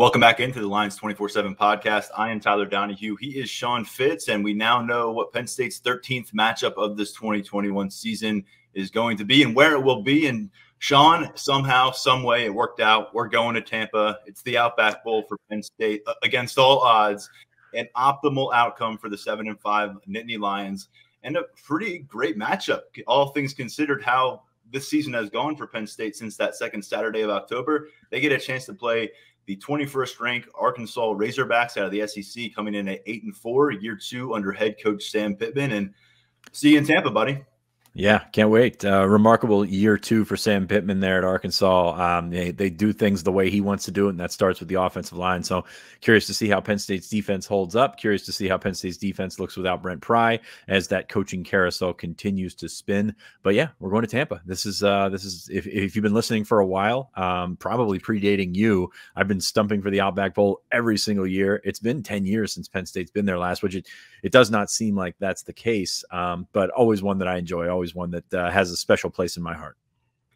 Welcome back into the Lions 24/7 podcast. I am Tyler Donohue. He is Sean Fitz, and we now know what Penn State's 13th matchup of this 2021 season is going to be and where it will be. And Sean, somehow, some way, it worked out. We're going to Tampa. It's the Outback Bowl for Penn State against all odds. An optimal outcome for the 7-5 Nittany Lions, and a pretty great matchup, all things considered, how this season has gone for Penn State since that second Saturday of October. They get a chance to play the 21st ranked Arkansas Razorbacks out of the SEC, coming in at 8-4, year 2 under head coach Sam Pittman. And see you in Tampa, buddy. Yeah, can't wait. Remarkable year 2 for Sam Pittman there at Arkansas. They do things the way he wants to do it, and that starts with the offensive line. So curious to see how Penn State's defense holds up. Curious to see how Penn State's defense looks without Brent Pry as that coaching carousel continues to spin. But yeah, we're going to Tampa. This is if you've been listening for a while, probably predating you, I've been stumping for the Outback Bowl every single year. It's been 10 years since Penn State's been there last, which it does not seem like that's the case, but always one that I enjoy, always one that has a special place in my heart.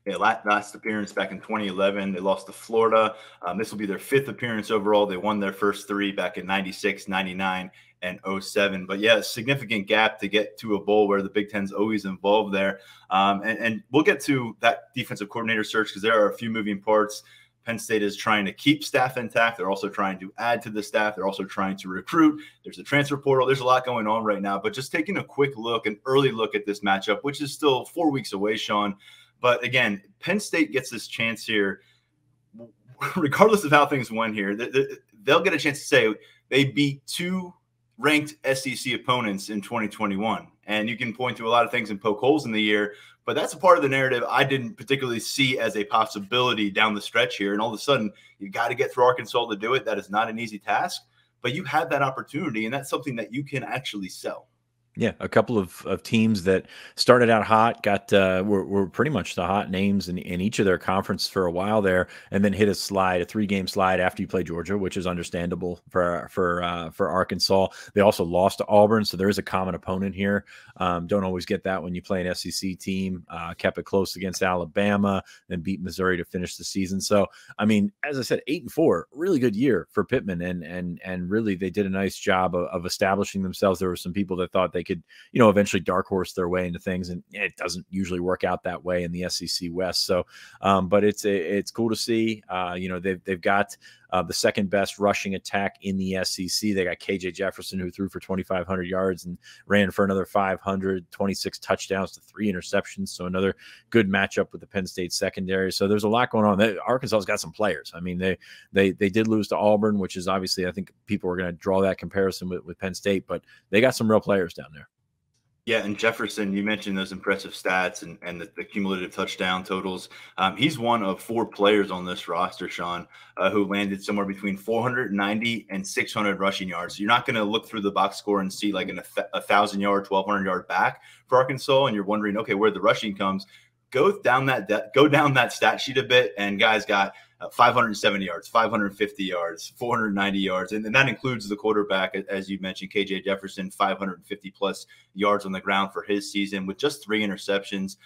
Yeah, last appearance back in 2011, they lost to Florida. This will be their 5th appearance overall. They won their first 3 back in 96, 99, and 07. But yeah, a significant gap to get to a bowl where the Big Ten's always involved there. And we'll get to that defensive coordinator search because there are a few moving parts. Penn State is trying to keep staff intact. They're also trying to add to the staff. They're also trying to recruit. There's a transfer portal. There's a lot going on right now. But just taking a quick look, an early look at this matchup, which is still 4 weeks away, Sean. But again, Penn State gets this chance here, regardless of how things went here. They'll get a chance to say they beat 2 ranked SEC opponents in 2021. And you can point to a lot of things and poke holes in the year, but that's a part of the narrative I didn't particularly see as a possibility down the stretch here. And all of a sudden, you got to get through Arkansas to do it. That is not an easy task, but you had that opportunity, and that's something that you can actually sell. Yeah, a couple of teams that started out hot, were pretty much the hot names in each of their conference for a while there, and then hit a 3-game slide after you play Georgia, which is understandable for Arkansas. They also lost to Auburn, so there is a common opponent here. Don't always get that when you play an SEC team. Kept it close against Alabama, then beat Missouri to finish the season. So, I mean, as I said, 8-4, really good year for Pittman, and really they did a nice job of establishing themselves. There were some people that thought they could, eventually dark horse their way into things, and it doesn't usually work out that way in the SEC West. So, but it's cool to see. They've got the second best rushing attack in the SEC. They got KJ Jefferson, who threw for 2,500 yards and ran for another 500, 26 touchdowns to 3 interceptions. So another good matchup with the Penn State secondary. So there's a lot going on. Arkansas's got some players. I mean, they did lose to Auburn, which is obviously, I think people are going to draw that comparison with Penn State, but they got some real players down there. Yeah, and Jefferson, you mentioned those impressive stats and the cumulative touchdown totals. He's one of 4 players on this roster, Sean, who landed somewhere between 490 and 600 rushing yards. So you're not going to look through the box score and see like a 1,000-yard, 1,200-yard back for Arkansas, and you're wondering, okay, where the rushing comes. Go down that stat sheet a bit, and guys got 570 yards, 550 yards, 490 yards. And that includes the quarterback, as you mentioned, KJ Jefferson, 550-plus yards on the ground for his season with just 3 interceptions.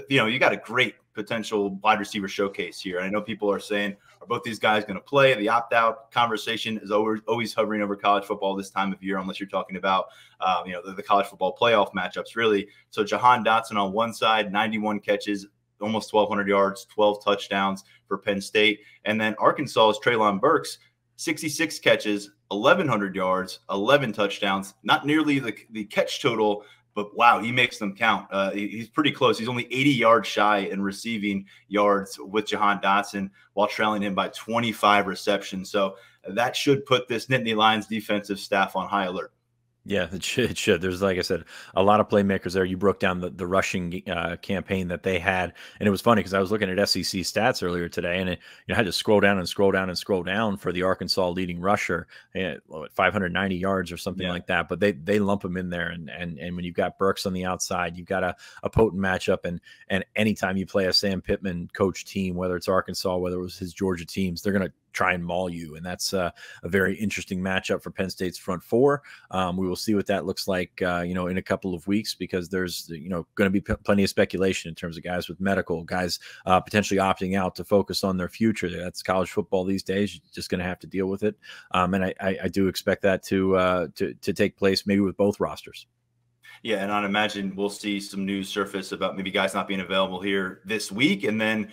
You got a great potential wide receiver showcase here. And I know people are saying, are both these guys going to play? The opt-out conversation is always hovering over college football this time of year, unless you're talking about, the college football playoff matchups, really. So Jahan Dotson on one side, 91 catches, almost 1,200 yards, 12 touchdowns for Penn State. And then Arkansas's Treylon Burks, 66 catches, 1,100 yards, 11 touchdowns, not nearly the catch total, but wow, he makes them count. He's pretty close. He's only 80 yards shy in receiving yards with Jahan Dotson while trailing him by 25 receptions. So that should put this Nittany Lions defensive staff on high alert. Yeah, it should. There's, like I said, a lot of playmakers there. You broke down the rushing campaign that they had, and it was funny because I was looking at SEC stats earlier today, and I had to scroll down and scroll down and scroll down for the Arkansas leading rusher at 590 yards or something like that. But they lump him in there, and when you've got Burks on the outside, you've got a potent matchup. And anytime you play a Sam Pittman coach team, whether it's Arkansas, whether it was his Georgia teams, they're going to try and maul you. And that's a very interesting matchup for Penn State's front four. We will see what that looks like, in a couple of weeks, because there's, going to be plenty of speculation in terms of guys with medical, guys potentially opting out to focus on their future. That's college football these days. You're just going to have to deal with it. And I do expect that to take place maybe with both rosters. Yeah, and I'd imagine we'll see some news surface about maybe guys not being available here this week. And then,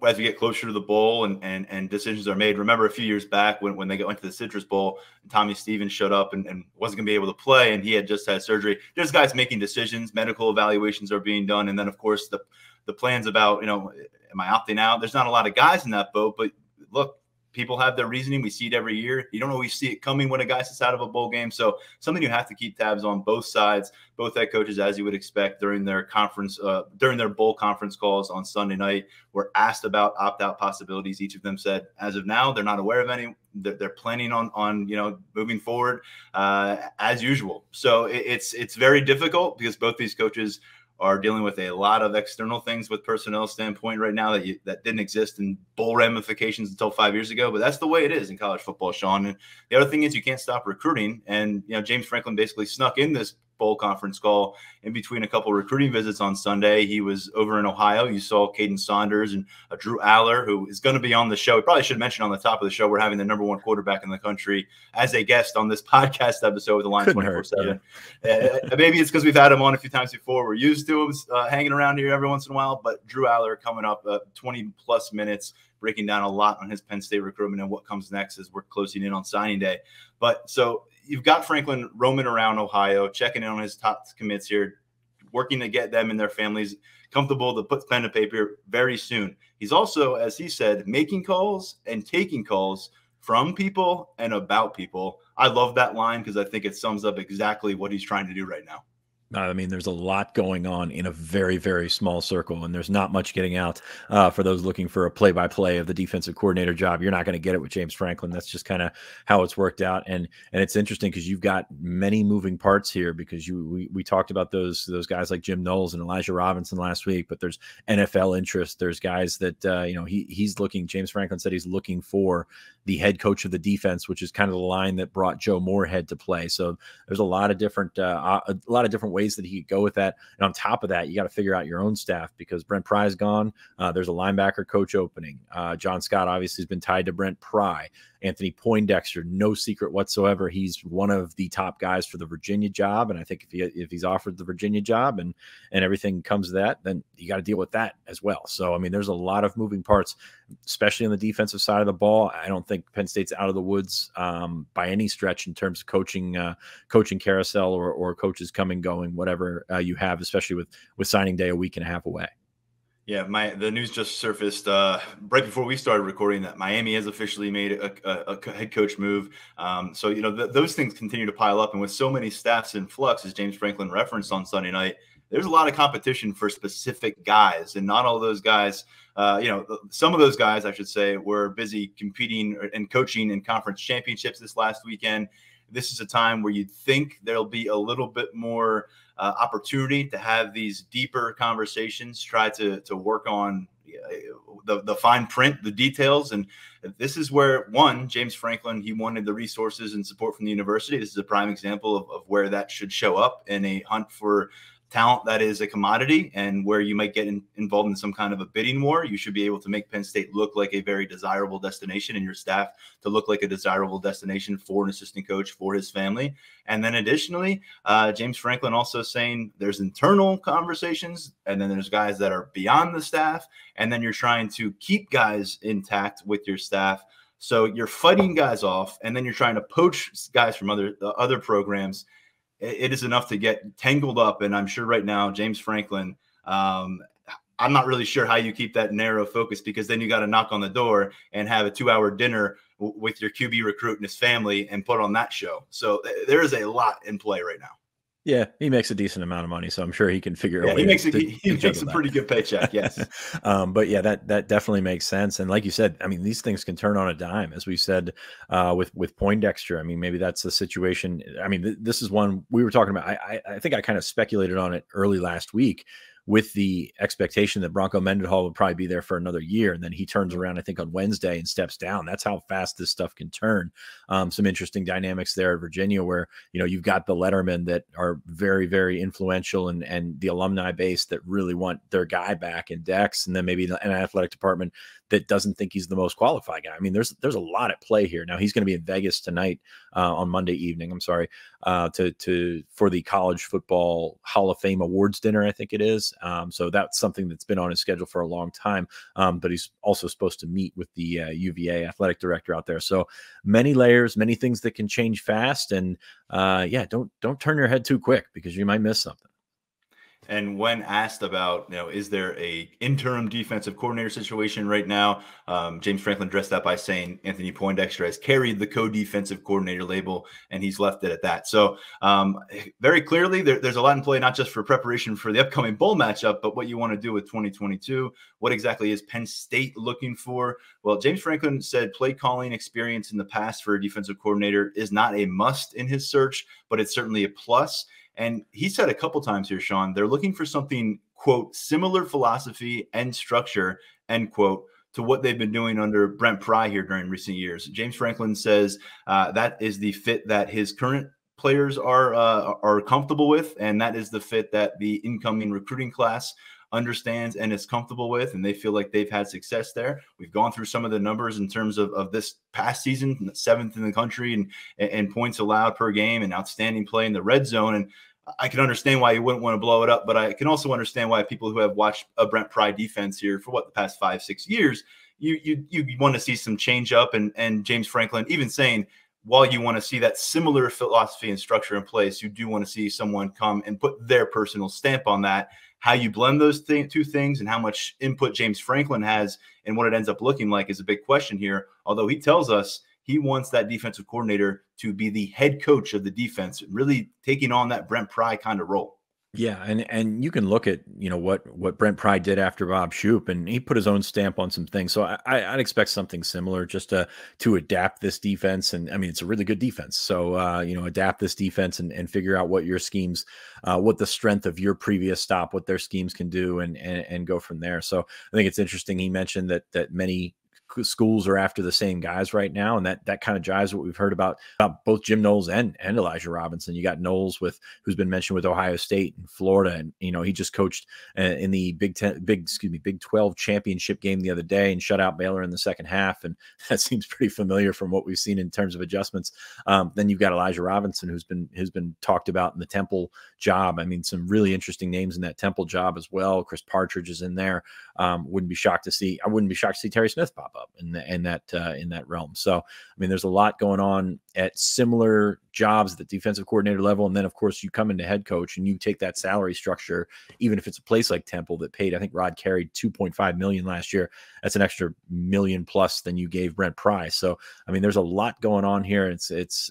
as we get closer to the bowl and decisions are made. Remember a few years back when they went to the Citrus Bowl, Tommy Stevens showed up and wasn't going to be able to play, and he had just had surgery. There's guys making decisions. Medical evaluations are being done. And then, of course, the plans about, am I opting out? There's not a lot of guys in that boat. But, look, people have their reasoning. We see it every year. You don't always see it coming when a guy sits out of a bowl game. So something you have to keep tabs on both sides, both head coaches, as you would expect during their bowl conference calls on Sunday night, were asked about opt-out possibilities. Each of them said, as of now, they're not aware of any. They're planning on moving forward as usual. So it's very difficult because both these coaches are dealing with a lot of external things with personnel standpoint right now that didn't exist in bowl ramifications until 5 years ago. But that's the way it is in college football, Sean. And the other thing is you can't stop recruiting. And, James Franklin basically snuck in this bowl conference call in between a couple of recruiting visits on Sunday. He was over in Ohio. You saw Kaden Saunders and Drew Allar, who is going to be on the show. We probably should mention on the top of the show, we're having the #1 quarterback in the country as a guest on this podcast episode with the Line 24/7. Maybe it's because we've had him on a few times before. We're used to him hanging around here every once in a while. But Drew Allar coming up 20-plus minutes, breaking down a lot on his Penn State recruitment and what comes next as we're closing in on signing day. But so you've got Franklin roaming around Ohio, checking in on his top commits here, working to get them and their families comfortable to put pen to paper very soon. He's also, as he said, making calls and taking calls from people and about people. I love that line because I think it sums up exactly what he's trying to do right now. I mean, there's a lot going on in a very, very small circle, and there's not much getting out for those looking for a play-by-play of the defensive coordinator job. You're not going to get it with James Franklin. That's just kind of how it's worked out. And it's interesting because you've got many moving parts here because we talked about those guys like Jim Knowles and Elijah Robinson last week, but there's NFL interest. There's guys that, he's looking, James Franklin said he's looking for the head coach of the defense, which is kind of the line that brought Joe Moorhead to play. So there's a lot of different ways that he could go with that. And on top of that, you got to figure out your own staff because Brent Pry's gone. There's a linebacker coach opening. John Scott obviously has been tied to Brent Pry. Anthony Poindexter, no secret whatsoever. He's one of the top guys for the Virginia job. And I think if he's offered the Virginia job and everything comes to that, then you got to deal with that as well. So, I mean, there's a lot of moving parts, especially on the defensive side of the ball. I don't think Penn State's out of the woods by any stretch in terms of coaching carousel or coaches coming, going, whatever you have, especially with signing day a week and a half away. Yeah, the news just surfaced right before we started recording that Miami has officially made a head coach move. So, those things continue to pile up. And with so many staffs in flux, as James Franklin referenced on Sunday night, there's a lot of competition for specific guys. And not all those guys, some of those guys, I should say, were busy competing and coaching in conference championships this last weekend. This is a time where you'd think there'll be a little bit more opportunity to have these deeper conversations, try to work on the fine print, the details. And this is where, James Franklin, he wanted the resources and support from the university. This is a prime example of where that should show up in a hunt for talent that is a commodity, and where you might get involved in some kind of a bidding war. You should be able to make Penn State look like a very desirable destination, and your staff to look like a desirable destination for an assistant coach, for his family. And then additionally, James Franklin also saying there's internal conversations, and then there's guys that are beyond the staff, and then you're trying to keep guys intact with your staff. So you're fighting guys off, and then you're trying to poach guys from other programs. It is enough to get tangled up. And I'm sure right now, James Franklin, I'm not really sure how you keep that narrow focus, because then you got to knock on the door and have a 2-hour dinner with your QB recruit and his family and put on that show. So there is a lot in play right now. Yeah, he makes a decent amount of money, so I'm sure he can figure out. He makes a pretty good paycheck, yes. But yeah, that definitely makes sense. And like you said, I mean, these things can turn on a dime, as we said with Poindexter. I mean, maybe that's the situation. I mean, this is one we were talking about. I think I kind of speculated on it early last week with the expectation that Bronco Mendenhall would probably be there for another year. And then he turns around, I think, on Wednesday and steps down. That's how fast this stuff can turn. Some interesting dynamics there at Virginia where, you've got the lettermen that are very, very influential and the alumni base that really want their guy back in Dex, and then maybe an athletic department that doesn't think he's the most qualified guy. I mean, there's a lot at play here. Now he's going to be in Vegas tonight on Monday evening. I'm sorry, for the College Football Hall of Fame Awards dinner, I think it is. So that's something that's been on his schedule for a long time. But he's also supposed to meet with the UVA athletic director out there. So many layers, many things that can change fast. And yeah, don't turn your head too quick because you might miss something. And when asked about, is there a interim defensive coordinator situation right now, James Franklin addressed that by saying Anthony Poindexter has carried the co-defensive coordinator label, and he's left it at that. So very clearly, there's a lot in play, not just for preparation for the upcoming bowl matchup, but what you want to do with 2022. What exactly is Penn State looking for? Well, James Franklin said play calling experience in the past for a defensive coordinator is not a must in his search, but it's certainly a plus. And he said a couple times here, Sean, they're looking for something, quote, similar philosophy and structure, end quote, to what they've been doing under Brent Pry here during recent years. James Franklin says that is the fit that his current players are comfortable with, and that is the fit that the incoming recruiting class understands and is comfortable with, and they feel like they've had success there. We've gone through some of the numbers in terms of this past season, 7th in the country and points allowed per game and outstanding play in the red zone. And I can understand why you wouldn't want to blow it up, but I can also understand why people who have watched a Brent Pry defense here for the past 5-6 years, you want to see some change up. And James Franklin even saying, while you want to see that similar philosophy and structure in place, you do want to see someone come and put their personal stamp on that. How you blend those two things and how much input James Franklin has and what it ends up looking like is a big question here. Although he tells us he wants that defensive coordinator to be the head coach of the defense, really taking on that Brent Pry kind of role. Yeah, and you can look at what Brent Pry did after Bob Shoop, and he put his own stamp on some things. So I'd expect something similar, just to adapt this defense. And I mean, it's a really good defense. So adapt this defense and figure out what your schemes, what the strength of your previous stop, what their schemes can do, and go from there. So I think it's interesting. He mentioned that many schools are after the same guys right now, and that kind of jives what we've heard about both Jim Knowles and Elijah Robinson. You got Knowles who's been mentioned with Ohio State and Florida, and he just coached in the Big 12 championship game the other day and shut out Baylor in the second half, and that seems pretty familiar from what we've seen in terms of adjustments. Then you've got Elijah Robinson who's been talked about in the Temple job. I mean, some really interesting names in that Temple job as well. Chris Partridge is in there. I wouldn't be shocked to see Terry Smith pop up in that realm. So, I mean, there's a lot going on at similar jobs at the defensive coordinator level. And then, of course, you come into head coach and you take that salary structure, even if it's a place like Temple that paid, I think Rod carried $2.5 million last year. That's an extra $1 million plus than you gave Brent Pry. So, I mean, there's a lot going on here. It's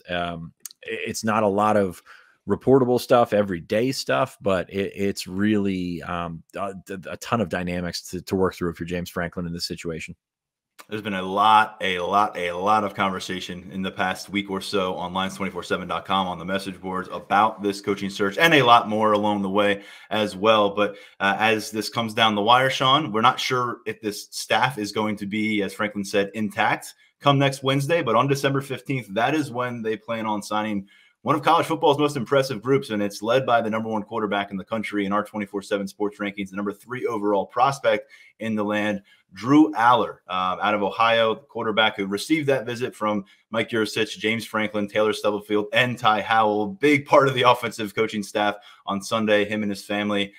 not a lot of reportable stuff, everyday stuff, but it's really a ton of dynamics to work through if you're James Franklin in this situation. There's been a lot of conversation in the past week or so on lines247.com on the message boards about this coaching search, and a lot more along the way as well. But as this comes down the wire, Sean, we're not sure if this staff is going to be, as Franklin said, intact come next Wednesday. But on December 15th, that is when they plan on signing one of college football's most impressive groups, and it's led by the #1 quarterback in the country in our 24/7 sports rankings, the #3 overall prospect in the land, Drew Allar, out of Ohio, the quarterback who received that visit from Mike Yurcich, James Franklin, Taylor Stubblefield, and Ty Howell, big part of the offensive coaching staff on Sunday, him and his family.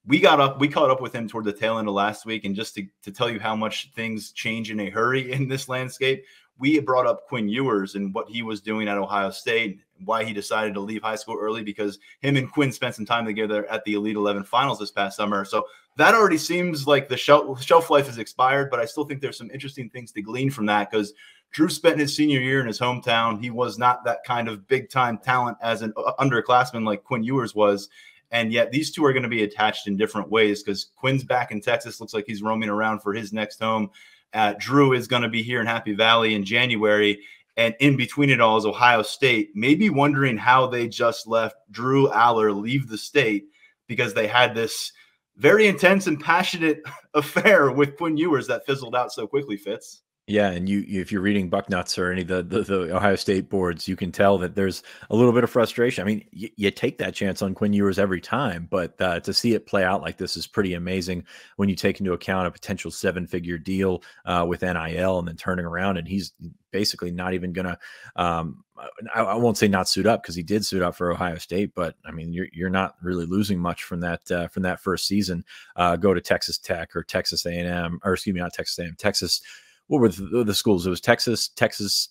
We caught up with him toward the tail end of last week, and just to tell you how much things change in a hurry in this landscape, we brought up Quinn Ewers and what he was doing at Ohio State, why he decided to leave high school early, because him and Quinn spent some time together at the Elite 11 finals this past summer. So that already seems like the shelf life has expired, but I still think there's some interesting things to glean from that, because Drew spent his senior year in his hometown. He was not that kind of big-time talent as an underclassman like Quinn Ewers was. And yet these two are going to be attached in different ways, because Quinn's back in Texas. Looks like he's roaming around for his next home. Drew is going to be here in Happy Valley in January. And in between it all is Ohio State, maybe wondering how they just left Drew Allar leave the state, because they had this very intense and passionate affair with Quinn Ewers that fizzled out so quickly, Fitz. Yeah, and if you're reading Bucknuts or any of the Ohio State boards, you can tell that there's a little bit of frustration. I mean, you take that chance on Quinn Ewers every time, but to see it play out like this is pretty amazing when you take into account a potential 7-figure deal with NIL and then turning around and he's basically not even going to I won't say not suit up because he did suit up for Ohio State, but I mean, you're not really losing much from that first season. Go to Texas Tech or Texas A&M, or excuse me, not Texas A&M, Texas. What were the schools? It was Texas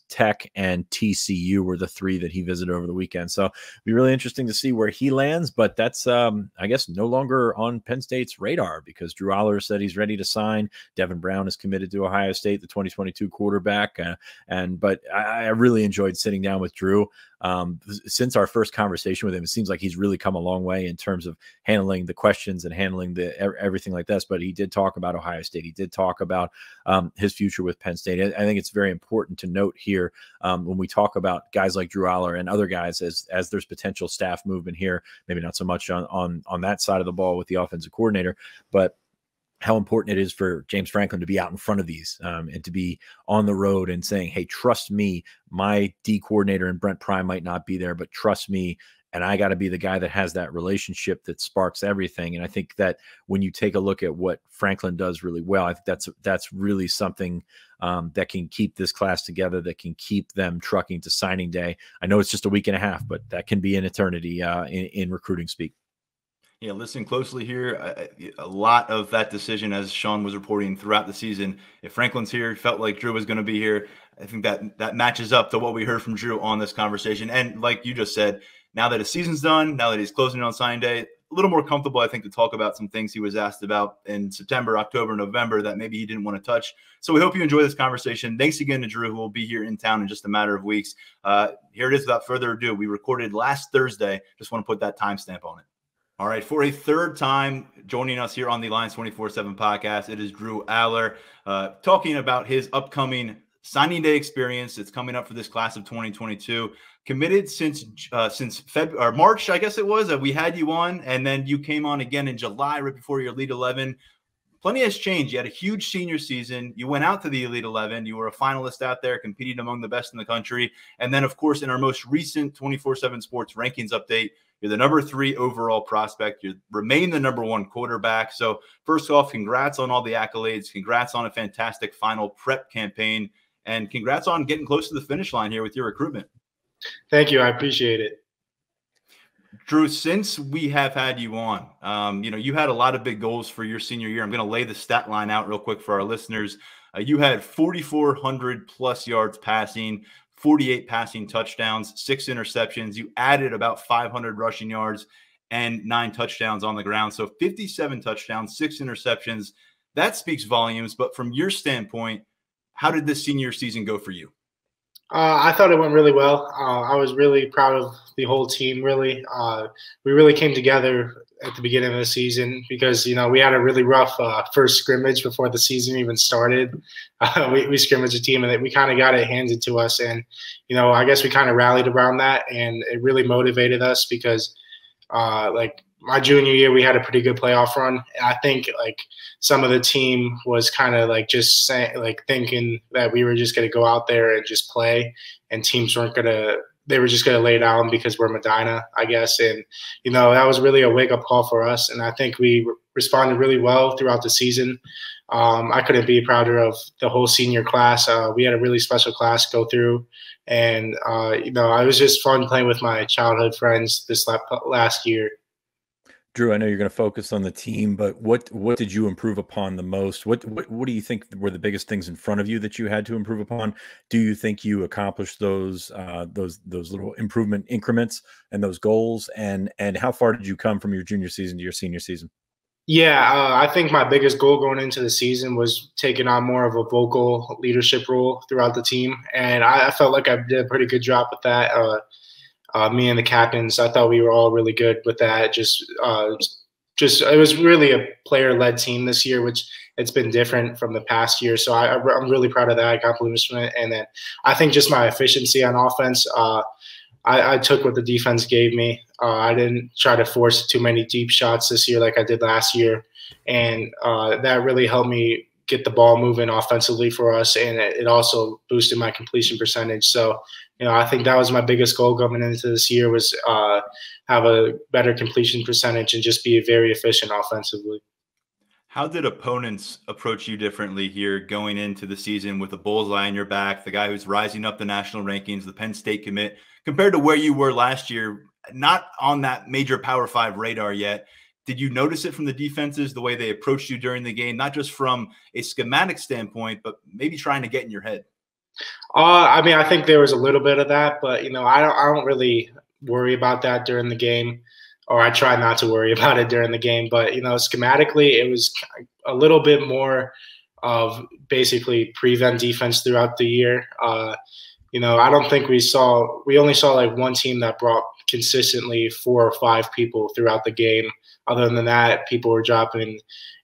Tech, and TCU were the 3 that he visited over the weekend. So it'd be really interesting to see where he lands. But that's, I guess, no longer on Penn State's radar because Drew Allar said he's ready to sign. Devin Brown is committed to Ohio State, the 2022 quarterback. But I really enjoyed sitting down with Drew. Since our first conversation with him, it seems like he's really come a long way in terms of handling the questions and handling everything like this. But he did talk about Ohio State. He did talk about his future with Penn State. I think it's very important to note here when we talk about guys like Drew Allar and other guys as there's potential staff movement here, maybe not so much on that side of the ball with the offensive coordinator, but how important it is for James Franklin to be out in front of these and to be on the road and saying, hey, trust me, my D coordinator and Brent Pry might not be there, but trust me. And I got to be the guy that has that relationship that sparks everything. And I think that when you take a look at what Franklin does really well, I think that's really something that can keep this class together, that can keep them trucking to signing day. I know it's just a week and a half, but that can be an eternity in recruiting speak. Yeah, listen closely here. A lot of that decision, as Sean was reporting throughout the season, if Franklin's here, felt like Drew was going to be here. I think that matches up to what we heard from Drew on this conversation. And like you just said, now that his season's done, now that he's closing on signing day, a little more comfortable, I think, to talk about some things he was asked about in September, October, November that maybe he didn't want to touch. So we hope you enjoy this conversation. Thanks again to Drew, who will be here in town in just a matter of weeks. Here it is without further ado. We recorded last Thursday. Just want to put that timestamp on it. All right, for a third time joining us here on the Lions 24/7 podcast, it is Drew Allar talking about his upcoming signing day experience. It's coming up for this class of 2022. Committed since February or March, I guess it was. We had you on, and then you came on again in July, right before your Elite 11. Plenty has changed. You had a huge senior season. You went out to the Elite 11. You were a finalist out there, competing among the best in the country. And then, of course, in our most recent 24/7 Sports rankings update, you're the number 3 overall prospect. You remain the number 1 quarterback. So first off, congrats on all the accolades. Congrats on a fantastic final prep campaign. And congrats on getting close to the finish line here with your recruitment. Thank you. I appreciate it. Drew, since we have had you on, you had a lot of big goals for your senior year. I'm going to lay the stat line out real quick for our listeners. You had 4,400 plus yards passing, 48 passing touchdowns, 6 interceptions. You added about 500 rushing yards and 9 touchdowns on the ground. So 57 touchdowns, 6 interceptions. That speaks volumes. But from your standpoint, how did this senior season go for you? I thought it went really well. I was really proud of the whole team, really. We really came together at the beginning of the season because, we had a really rough first scrimmage before the season even started. We scrimmaged a team and we kind of got it handed to us. And, I guess we kind of rallied around that, and it really motivated us because, my junior year, we had a pretty good playoff run. And I think some of the team was kind of just saying, thinking that we were just going to go out there and just play, and teams weren't going to, they were just going to lay down because we're Medina, I guess. And, that was really a wake up call for us. And I think we responded really well throughout the season. I couldn't be prouder of the whole senior class. We had a really special class go through. And, it was just fun playing with my childhood friends this last year. Drew, I know you're going to focus on the team, but what did you improve upon the most? What do you think were the biggest things in front of you that you had to improve upon? Do you think you accomplished those little improvement increments and those goals? And how far did you come from your junior season to your senior season? Yeah, I think my biggest goal going into the season was taking on more of a vocal leadership role throughout the team, and I felt like I did a pretty good job with that. Me and the captains, I thought we were all really good with that. It was really a player-led team this year, which it's been different from the past year. So I'm really proud of that accomplishment. And then I think just my efficiency on offense, I took what the defense gave me. I didn't try to force too many deep shots this year like I did last year. and that really helped me get the ball moving offensively for us, and it also boosted my completion percentage. So, I think that was my biggest goal coming into this year was have a better completion percentage and just be very efficient offensively. How did opponents approach you differently here going into the season with a bullseye on your back, the guy who's rising up the national rankings, the Penn State commit, compared to where you were last year, not on that major Power 5 radar yet? Did you notice it from the defenses, the way they approached you during the game, not just from a schematic standpoint, but maybe trying to get in your head? I mean, I think there was a little bit of that, but I don't really worry about that during the game, or I try not to worry about it during the game. But schematically, it was a little bit more of basically prevent defense throughout the year. I don't think we only saw like one team that brought consistently 4 or 5 people throughout the game. Other than that, people were dropping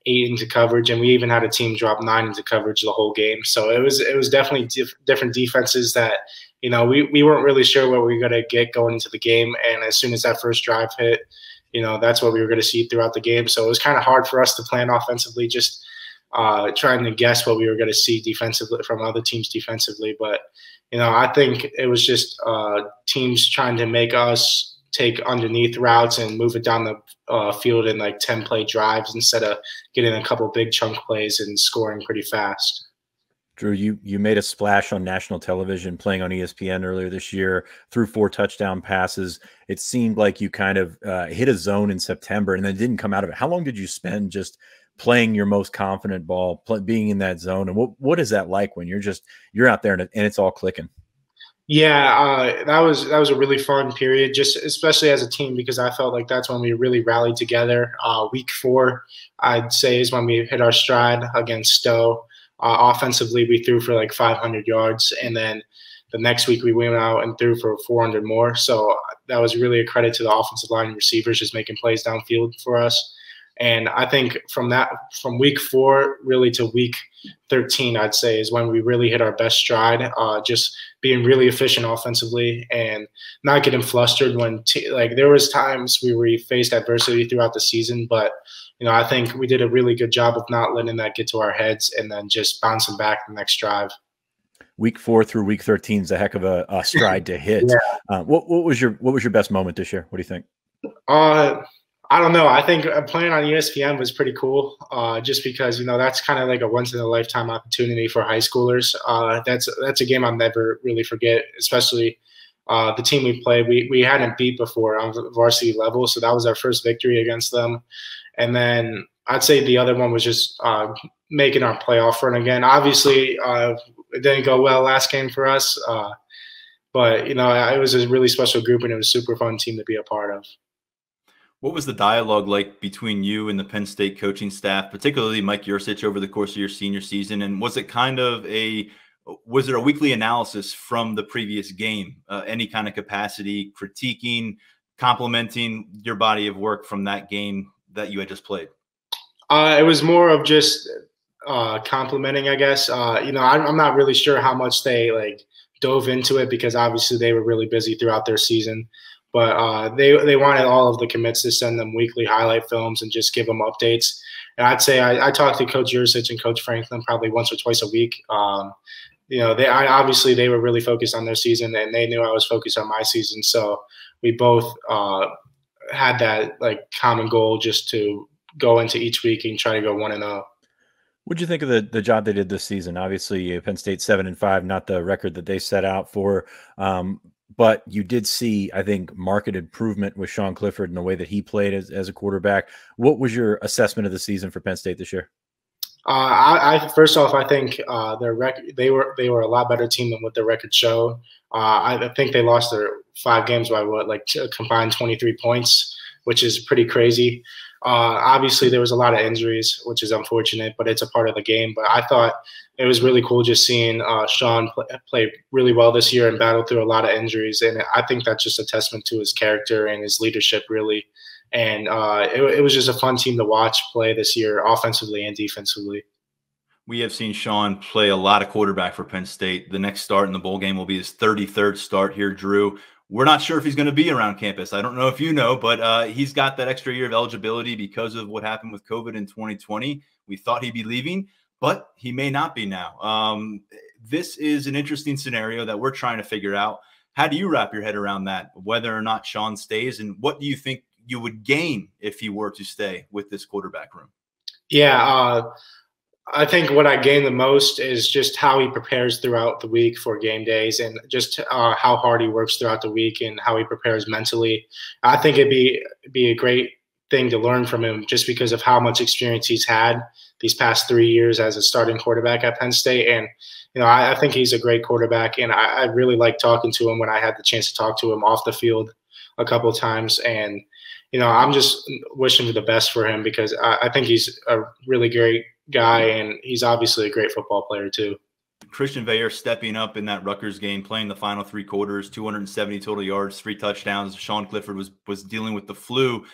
8 into coverage, and we even had a team drop 9 into coverage the whole game. So it was definitely different defenses that we weren't really sure what we were going to get going into the game. And as soon as that first drive hit, that's what we were going to see throughout the game. So it was kind of hard for us to plan offensively, just trying to guess what we were going to see defensively from other teams defensively. But I think it was just teams trying to make us take underneath routes and move it down the field in like 10-play drives instead of getting a couple big chunk plays and scoring pretty fast. Drew, you made a splash on national television playing on ESPN earlier this year, threw 4 touchdown passes. It seemed like you kind of hit a zone in September and then didn't come out of it. How long did you spend just playing your most confident ball, being in that zone? And what is that like when you're out there and it's all clicking? Yeah, that was a really fun period, just especially as a team, because I felt like that's when we really rallied together. Week 4, I'd say, is when we hit our stride against Stowe. Offensively, we threw for like 500 yards, and then the next week we went out and threw for 400 more. So that was really a credit to the offensive line and receivers just making plays downfield for us. And I think from week 4 really to week 13, I'd say, is when we really hit our best stride, just being really efficient offensively and not getting flustered when there was times we faced adversity throughout the season, but I think we did a really good job of not letting that get to our heads and then just bouncing back the next drive. Week 4 through week 13 is a heck of a stride to hit. Yeah. What was your best moment this year? What do you think? I don't know. I think playing on ESPN was pretty cool, just because that's kind of like a once in a lifetime opportunity for high schoolers. That's a game I'll never really forget, especially the team we played. We hadn't beat before on varsity level, so that was our first victory against them. And then I'd say the other one was just making our playoff run again. Obviously, it didn't go well last game for us, but it was a really special group, and it was a super fun team to be a part of. What was the dialogue like between you and the Penn State coaching staff, particularly Mike Yursich, over the course of your senior season? And was it was there a weekly analysis from the previous game, any kind of capacity, critiquing, complimenting your body of work from that game that you had just played? It was more of just complimenting, I guess. I'm not really sure how much they dove into it, because obviously they were really busy throughout their season. But they wanted all of the commits to send them weekly highlight films and just give them updates. And I'd say I talked to Coach Yursich and Coach Franklin probably once or twice a week. Obviously they were really focused on their season, and they knew I was focused on my season. So we both had that common goal, just to go into each week and try to go 1-0. What'd you think of the job they did this season? Obviously, Penn State 7-5, not the record that they set out for. But you did see, I think, marked improvement with Sean Clifford and the way that he played as a quarterback. What was your assessment of the season for Penn State this year? First off, I think their record, they were a lot better team than what their record showed. I think they lost their 5 games by combined 23 points, which is pretty crazy. Obviously, there was a lot of injuries, which is unfortunate, but it's a part of the game. But I thought it was really cool just seeing Sean play really well this year and battle through a lot of injuries. And I think that's just a testament to his character and his leadership, really. And it was just a fun team to watch play this year, offensively and defensively. We have seen Sean play a lot of quarterback for Penn State. The next start in the bowl game will be his 33rd start here, Drew. we're not sure if he's going to be around campus. I don't know if you know, but he's got that extra year of eligibility because of what happened with COVID in 2020. We thought he'd be leaving, but he may not be now. This is an interesting scenario that we're trying to figure out. How do you wrap your head around that, whether or not Sean stays, and what do you think you would gain if he were to stay with this quarterback room? Yeah, I think what I gain the most is just how he prepares throughout the week for game days, and just how hard he works throughout the week and how he prepares mentally. I think it'd be a great thing to learn from him just because of how much experience he's had these past 3 years as a starting quarterback at Penn State. And, I think he's a great quarterback, and I really like talking to him when I had the chance to talk to him off the field a couple of times. And, I'm just wishing for the best for him because I think he's a really great guy, and he's obviously a great football player too. Christian Veilleux stepping up in that Rutgers game, playing the final 3 quarters, 270 total yards, 3 touchdowns. Sean Clifford was dealing with the flu.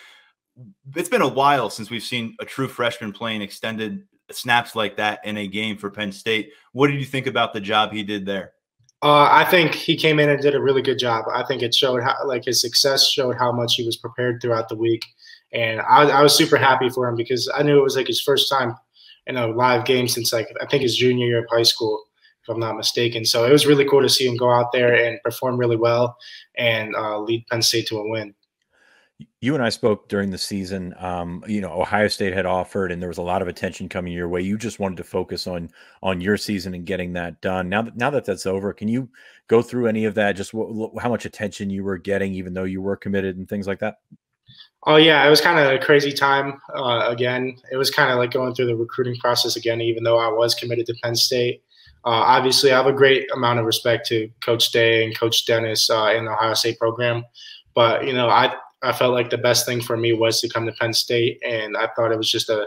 It's been a while since we've seen a true freshman playing extended snaps like that in a game for Penn State. What did you think about the job he did there? I think he came in and did a really good job. I think it showed how, his success showed how much he was prepared throughout the week. And I was super happy for him because I knew it was his first time in a live game since I think his junior year of high school, if I'm not mistaken. So it was really cool to see him go out there and perform really well and lead Penn State to a win. You and I spoke during the season. Ohio State had offered, and there was a lot of attention coming your way. You just wanted to focus on your season and getting that done. Now that that's over, can you go through any of that? Just how much attention you were getting, even though you were committed and things like that? Oh yeah, it was kind of a crazy time. Again, it was kind of like going through the recruiting process again, even though I was committed to Penn State. Obviously, I have a great amount of respect to Coach Day and Coach Dennis in the Ohio State program, but I felt like the best thing for me was to come to Penn State, and I thought it was just a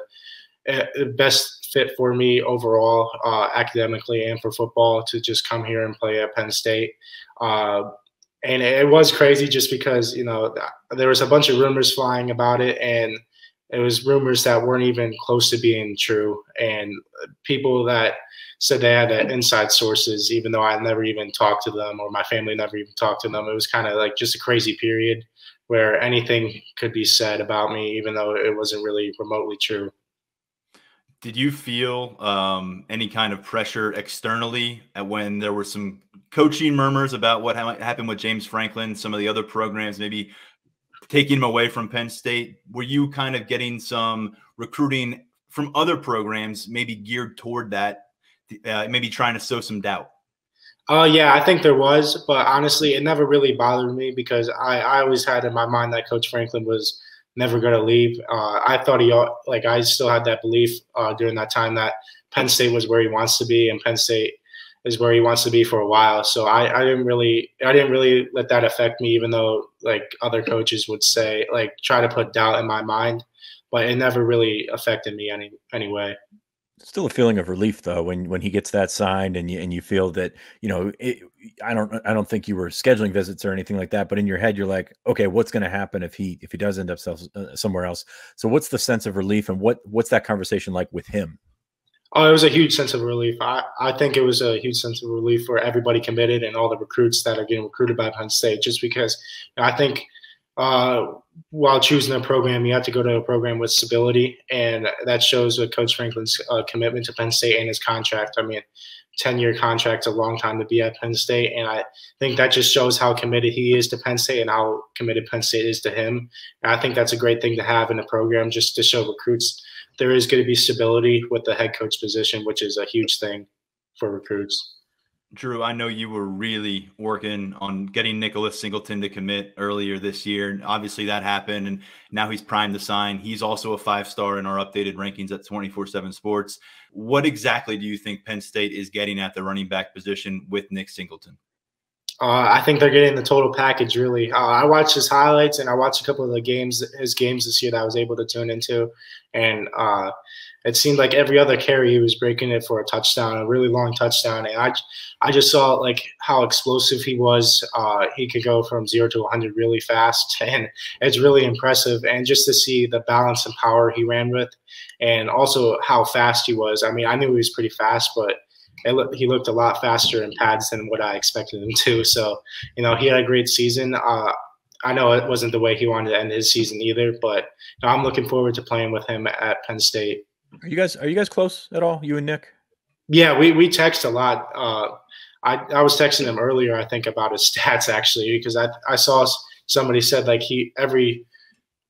best fit for me overall, academically and for football, to just come here and play at Penn State. And it was crazy just because, there was a bunch of rumors flying about it, and it was rumors that weren't even close to being true. And people that said they had inside sources, even though I never even talked to them or my family never even talked to them. It was kind of like just a crazy period where anything could be said about me, even though it wasn't really remotely true. Did you feel any kind of pressure externally when there were some coaching murmurs about what happened with James Franklin, some of the other programs maybe taking him away from Penn State? Were you kind of getting some recruiting from other programs maybe geared toward that, maybe trying to sow some doubt? Yeah, I think there was, but honestly, it never really bothered me because I always had in my mind that Coach Franklin was never going to leave. I thought I still had that belief during that time that Penn State was where he wants to be, and Penn State is where he wants to be for a while. So I didn't really let that affect me, even though other coaches would say, try to put doubt in my mind, but it never really affected me anyway. Still a feeling of relief though when he gets that signed and you feel that I don't think you were scheduling visits or anything like that, but in your head you're like, okay, what's going to happen if he does end up somewhere else? So what's the sense of relief, and what's that conversation like with him? Oh, it was a huge sense of relief. I think it was a huge sense of relief for everybody committed and all the recruits that are getting recruited by Penn State, just because I think while choosing a program, you have to go to a program with stability, and that shows with Coach Franklin's commitment to Penn State and his contract. I mean, 10-year contract, a long time to be at Penn State, and I think that just shows how committed he is to Penn State and how committed Penn State is to him. And I think that's a great thing to have in a program, just to show recruits there is going to be stability with the head coach position, which is a huge thing for recruits. Drew, I know you were really working on getting Nicholas Singleton to commit earlier this year. Obviously that happened, and now he's primed to sign. He's also a 5-star in our updated rankings at 24/7 Sports. What exactly do you think Penn State is getting at the running back position with Nick Singleton? I think they're getting the total package, really. I watched his highlights, and I watched a couple of his games this year that I was able to tune into, and it seemed like every other carry he was breaking it for a touchdown, a really long touchdown. And I just saw how explosive he was. He could go from 0 to 100 really fast, and it's really impressive. And just to see the balance and power he ran with, and also how fast he was. I mean, I knew he was pretty fast, but he looked a lot faster in pads than what I expected him to. So, he had a great season. I know it wasn't the way he wanted to end his season either, but I'm looking forward to playing with him at Penn State. Are you guys close at all, you and Nick? Yeah, we text a lot. I was texting him earlier, I think, about his stats actually, because I saw somebody said like every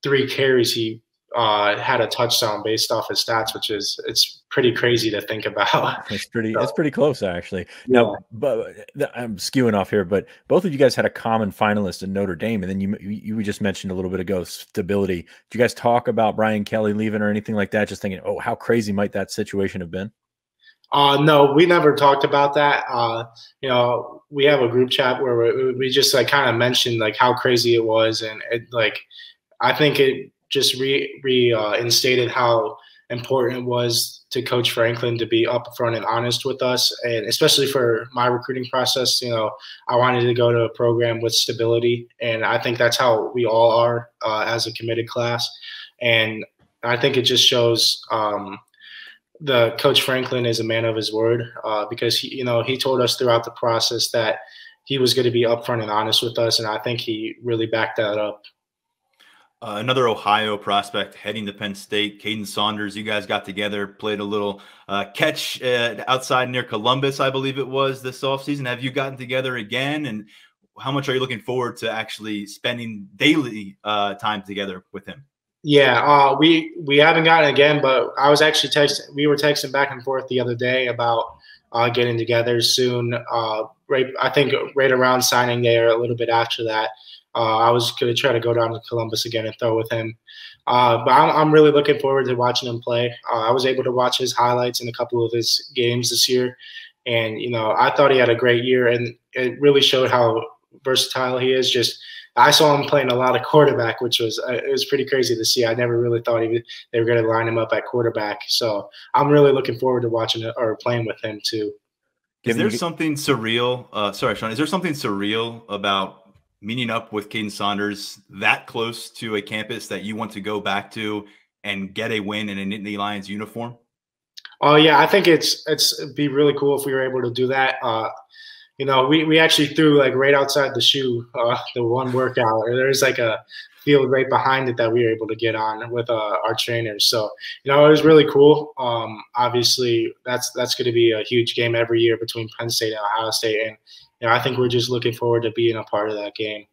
3 carries he had a touchdown based off his stats, which it's pretty crazy to think about. It's pretty close actually. Yeah. Now, but I'm skewing off here, but both of you guys had a common finalist in Notre Dame, and then you just mentioned a little bit ago stability. Did you guys talk about Brian Kelly leaving or anything like that? Just thinking, oh, how crazy might that situation have been? No, we never talked about that. We have a group chat where we just like kind of mentioned like how crazy it was, and I think it just reinstated how important it was to Coach Franklin to be upfront and honest with us, and especially for my recruiting process. I wanted to go to a program with stability, and I think that's how we all are as a committed class. And I think it just shows the Coach Franklin is a man of his word, because he told us throughout the process that he was going to be upfront and honest with us, and I think he really backed that up. Another Ohio prospect heading to Penn State, Kaden Saunders. You guys got together, played a little catch outside near Columbus, I believe it was, this offseason. Have you gotten together again? And how much are you looking forward to actually spending daily time together with him? Yeah, we haven't gotten again, but I was actually we were texting back and forth the other day about getting together soon. I think right around signing day or a little bit after that. I was going to try to go down to Columbus again and throw with him. But I'm really looking forward to watching him play. I was able to watch his highlights in a couple of his games this year. And, I thought he had a great year, and it really showed how versatile he is. I saw him playing a lot of quarterback, which was it was pretty crazy to see. I never really thought they were going to line him up at quarterback. So I'm really looking forward to watching it or playing with him too. Is there something surreal? Sorry, Sean. Is there something surreal about meeting up with Kaden Saunders that close to a campus that you want to go back to and get a win in a Nittany Lions uniform? Oh yeah, I think it'd be really cool if we were able to do that. We actually threw like right outside the shoe, the one workout. There's like a field right behind it that we were able to get on with our trainers. So, it was really cool. Obviously that's going to be a huge game every year between Penn State and Ohio State. And, I think we're just looking forward to being a part of that game.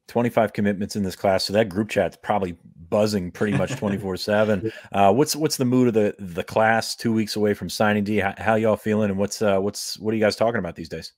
25 commitments in this class, so that group chat's probably buzzing pretty much 24/7. What's the mood of the class 2 weeks away from signing day? How y'all feeling, and what are you guys talking about these days?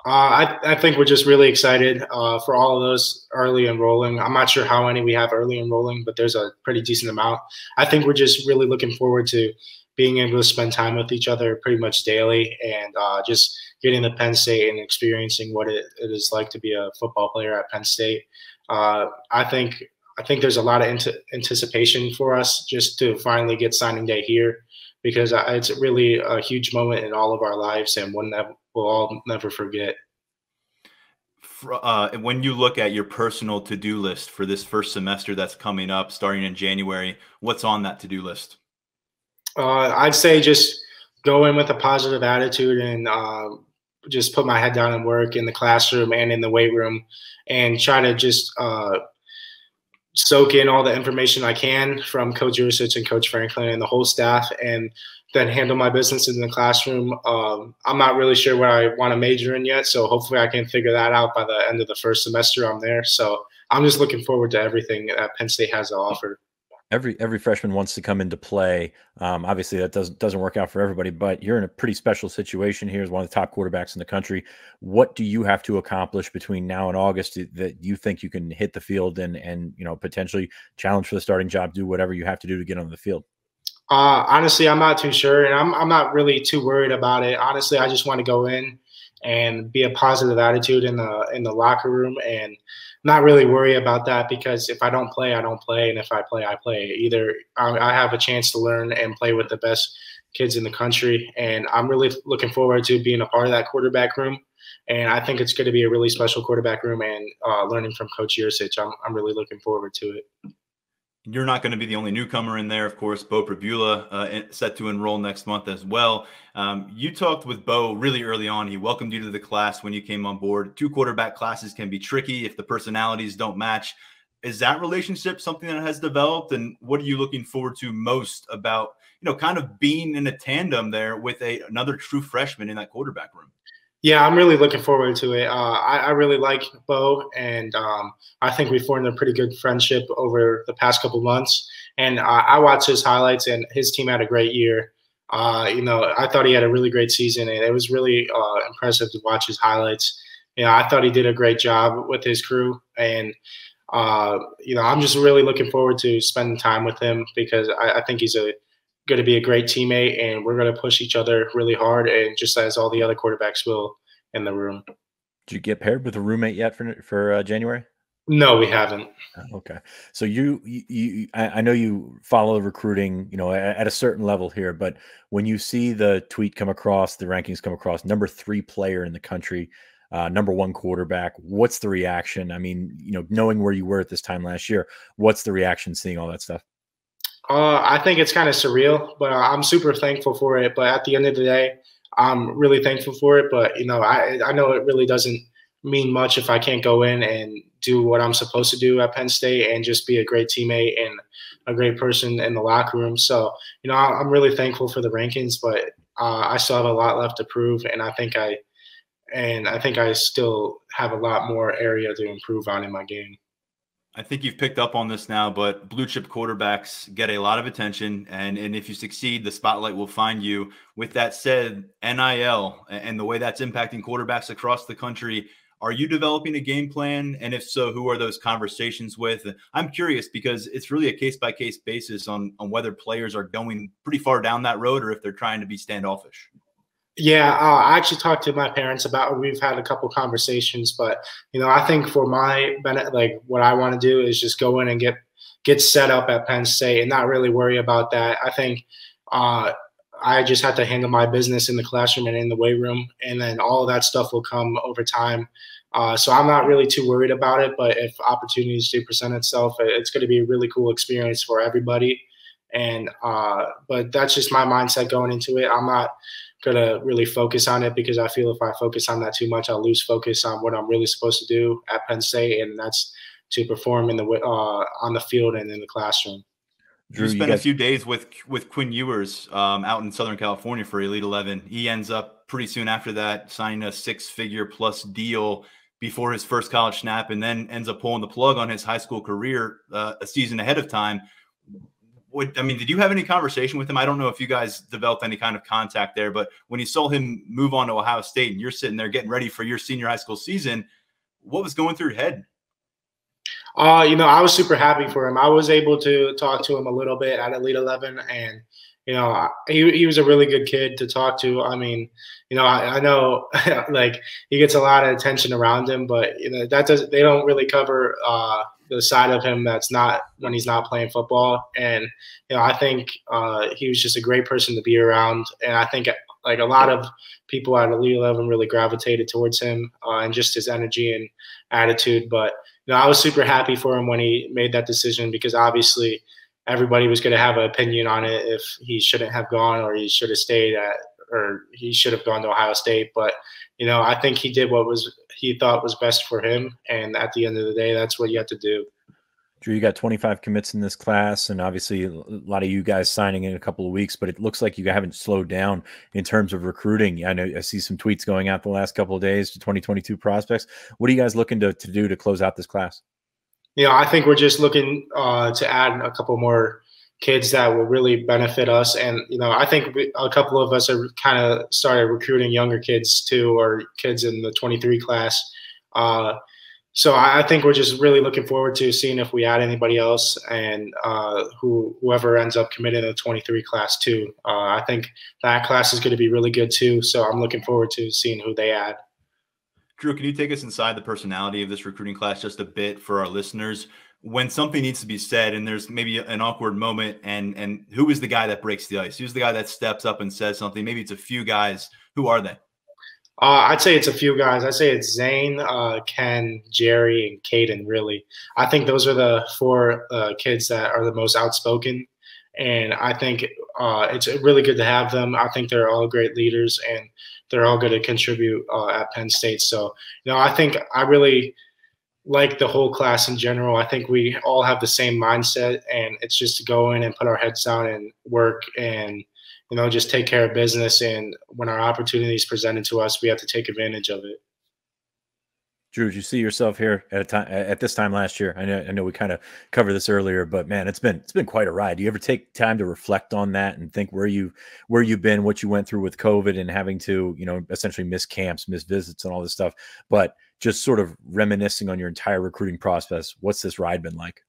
I think we're just really excited for all of those early enrolling. I'm not sure how many we have early enrolling, but there's a pretty decent amount. I think we're just really looking forward to being able to spend time with each other pretty much daily, and just getting to Penn State and experiencing what it is like to be a football player at Penn State. I think there's a lot of anticipation for us just to finally get signing day here, because it's really a huge moment in all of our lives, and one that we'll all never forget. When you look at your personal to-do list for this first semester that's coming up starting in January, what's on that to-do list? I'd say just go in with a positive attitude and just put my head down and work in the classroom and in the weight room, and try to just soak in all the information I can from Coach Ursich and Coach Franklin and the whole staff, and then handle my business in the classroom. I'm not really sure what I want to major in yet, so hopefully I can figure that out by the end of the first semester I'm there. So I'm just looking forward to everything that Penn State has to offer. Every freshman wants to come into play. Obviously, that doesn't work out for everybody, but you're in a pretty special situation here as one of the top quarterbacks in the country. What do you have to accomplish between now and August that you think you can hit the field and potentially challenge for the starting job, do whatever you have to do to get on the field? Honestly, I'm not too sure, and I'm not really too worried about it. Honestly, I just want to go in and be a positive attitude in the locker room, and not really worry about that, because if I don't play, I don't play, and if I play, I play. Either I have a chance to learn and play with the best kids in the country, and I'm really looking forward to being a part of that quarterback room. And I think it's going to be a really special quarterback room, and learning from Coach Ursich, I'm really looking forward to it. You're not going to be the only newcomer in there. Of course, Bo Prabula set to enroll next month as well. You talked with Bo really early on. He welcomed you to the class when you came on board. 2 quarterback classes can be tricky if the personalities don't match. Is that relationship something that has developed? And what are you looking forward to most about, kind of being in a tandem there with another true freshman in that quarterback room? Yeah, I'm really looking forward to it. I really like Bo, and I think we formed a pretty good friendship over the past couple months. And I watched his highlights, and his team had a great year. I thought he had a really great season, and it was really impressive to watch his highlights. I thought he did a great job with his crew, and I'm just really looking forward to spending time with him because I think he's going to be a great teammate, and we're going to push each other really hard, and just as all the other quarterbacks will in the room. Did you get paired with a roommate yet for January? No, we haven't. Okay. So I know you follow recruiting, at a certain level here, but when you see the tweet come across, the rankings come across, number 3 player in the country, number 1 quarterback, what's the reaction? I mean, knowing where you were at this time last year, what's the reaction seeing all that stuff? I think it's kind of surreal, but I'm super thankful for it. But at the end of the day, I'm really thankful for it. But, I know it really doesn't mean much if I can't go in and do what I'm supposed to do at Penn State and just be a great teammate and a great person in the locker room. So, I'm really thankful for the rankings, but I still have a lot left to prove. And I think I still have a lot more area to improve on in my game. I think you've picked up on this now, but blue chip quarterbacks get a lot of attention. And if you succeed, the spotlight will find you. With that said, NIL and the way that's impacting quarterbacks across the country, are you developing a game plan? And if so, who are those conversations with? I'm curious because it's really a case-by-case basis on whether players are going pretty far down that road or if they're trying to be standoffish. Yeah, I actually talked to my parents about it. We've had a couple conversations, but I think for my benefit, like what I want to do is just go in and get set up at Penn State and not really worry about that. I think I just have to handle my business in the classroom and in the weight room, and then all of that stuff will come over time. So I'm not really too worried about it, but if opportunities do present itself, it's going to be a really cool experience for everybody. And but that's just my mindset going into it. I'm not going to really focus on it because I feel if I focus on that too much, I'll lose focus on what I'm really supposed to do at Penn State, and that's to perform in the on the field and in the classroom. Drew, you spent a few days with Quinn Ewers out in Southern California for Elite 11. He ends up pretty soon after that signing a 6-figure plus deal before his first college snap, and then ends up pulling the plug on his high school career a season ahead of time. Did you have any conversation with him? I don't know if you guys developed any kind of contact there, but when you saw him move on to Ohio State and you're sitting there getting ready for your senior high school season, what was going through your head? I was super happy for him. I was able to talk to him a little bit at Elite 11, and he was a really good kid to talk to. I mean, I know like he gets a lot of attention around him, but they don't really cover the side of him that's not when he's not playing football. And I think he was just a great person to be around, and I think like a lot of people at Elite 11 really gravitated towards him and just his energy and attitude. But I was super happy for him when he made that decision because obviously everybody was going to have an opinion on it if he shouldn't have gone or he should have stayed or he should have gone to Ohio State. But, I think he did what he thought was best for him. And at the end of the day, that's what you have to do. Drew, you got 25 commits in this class, and obviously a lot of you guys signing in a couple of weeks, but it looks like you haven't slowed down in terms of recruiting. I know I see some tweets going out the last couple of days to 2022 prospects. What are you guys looking to do to close out this class? I think we're just looking to add a couple more kids that will really benefit us. And, I think a couple of us are kind of started recruiting younger kids too, or kids in the 23 class. So I think we're just really looking forward to seeing if we add anybody else and whoever ends up committing to the 23 class too. I think that class is going to be really good too. So I'm looking forward to seeing who they add. Drew, can you take us inside the personality of this recruiting class just a bit for our listeners? When something needs to be said and there's maybe an awkward moment, and who is the guy that breaks the ice? Who's the guy that steps up and says something? Maybe it's a few guys. Who are they? I'd say it's a few guys. I'd say it's Zane, Ken, Jerry, and Kaden, really. I think those are the four kids that are the most outspoken. And I think it's really good to have them. I think they're all great leaders, and they're all going to contribute at Penn State. So, I think I really like the whole class in general. I think we all have the same mindset, and it's just to go in and put our heads down and work and just take care of business. And when our opportunities presented to us, we have to take advantage of it. Drew, did you see yourself here at this time last year? I know we kind of covered this earlier, but man, it's been quite a ride. Do you ever take time to reflect on that and think where you've been, what you went through with COVID and having to, essentially miss camps, miss visits and all this stuff, but just sort of reminiscing on your entire recruiting process? What's this ride been like?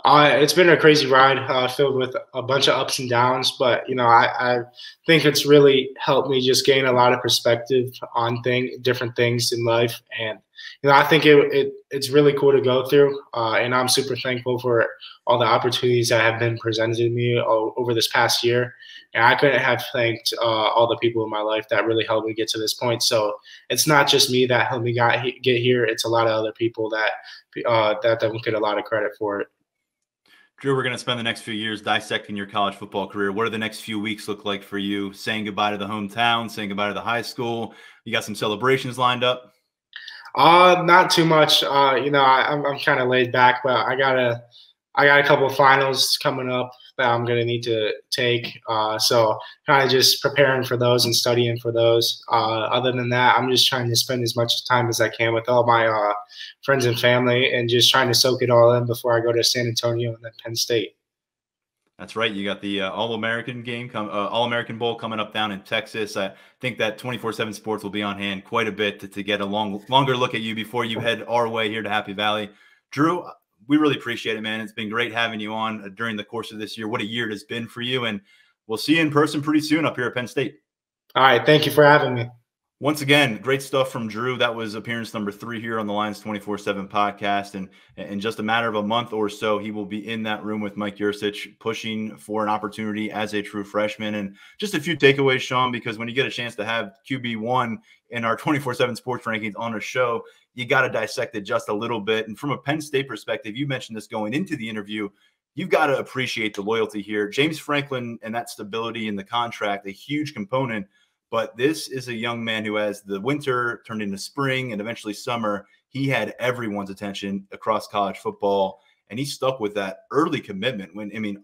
It's been a crazy ride, filled with a bunch of ups and downs, but I think it's really helped me just gain a lot of perspective on different things in life, and I think it's really cool to go through, and I'm super thankful for all the opportunities that have been presented to me over this past year, and I couldn't have thanked all the people in my life that really helped me get to this point. So it's not just me that helped me get here; it's a lot of other people that don't get a lot of credit for it. Drew, we're going to spend the next few years dissecting your college football career. What do the next few weeks look like for you? Saying goodbye to the hometown, saying goodbye to the high school. You got some celebrations lined up? Not too much. I'm kind of laid back, but I got a couple of finals coming up that I'm going to need to take. So kind of just preparing for those and studying for those. Other than that, I'm just trying to spend as much time as I can with all my friends and family and just trying to soak it all in before I go to San Antonio and then Penn State. That's right. You got the All-American game, All-American Bowl coming up down in Texas. I think that 24/7 Sports will be on hand quite a bit to get a longer look at you before you head our way here to Happy Valley. Drew, we really appreciate it, man. It's been great having you on during the course of this year. What a year it has been for you, and we'll see you in person pretty soon up here at Penn State. All right. Thank you for having me. Once again, great stuff from Drew. That was appearance number 3 here on the Lions 24/7 podcast. And in just a matter of a month or so, he will be in that room with Mike Yurcich, pushing for an opportunity as a true freshman. And just a few takeaways, Sean, because when you get a chance to have QB1 in our 24/7 sports rankings on a show, you got to dissect it just a little bit. And from a Penn State perspective, you mentioned this going into the interview, you've got to appreciate the loyalty here. James Franklin and that stability in the contract, a huge component. But this is a young man who, as the winter turned into spring and eventually summer, he had everyone's attention across college football, and he stuck with that early commitment.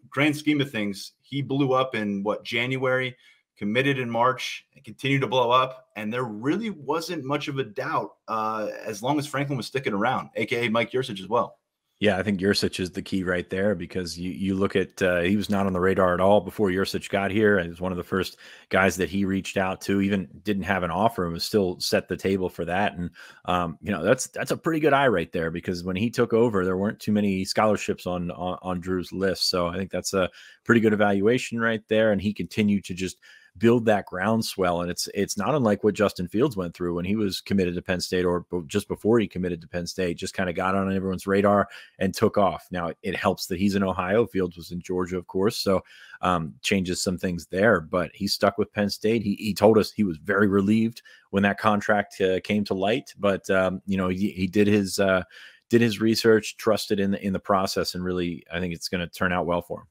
Grand scheme of things, he blew up in January, committed in March, and continued to blow up. And there really wasn't much of a doubt as long as Franklin was sticking around, aka Mike Yurcich as well. Yeah, I think Yurcich is the key right there, because you look at he was not on the radar at all before Yurcich got here, and he was one of the first guys that he reached out to. Even didn't have an offer and was still set the table for that. And that's a pretty good eye right there, because when he took over, there weren't too many scholarships on Drew's list. So I think that's a pretty good evaluation right there. And he continued to just build that groundswell. And it's not unlike what Justin Fields went through when he was committed to Penn State, or just before he committed to Penn State, just kind of got on everyone's radar and took off. Now it helps that he's in Ohio. Fields was in Georgia, of course. So changes some things there, but he stuck with Penn State. He told us he was very relieved when that contract came to light, but he did his research, trusted in the process, and really, I think it's going to turn out well for him.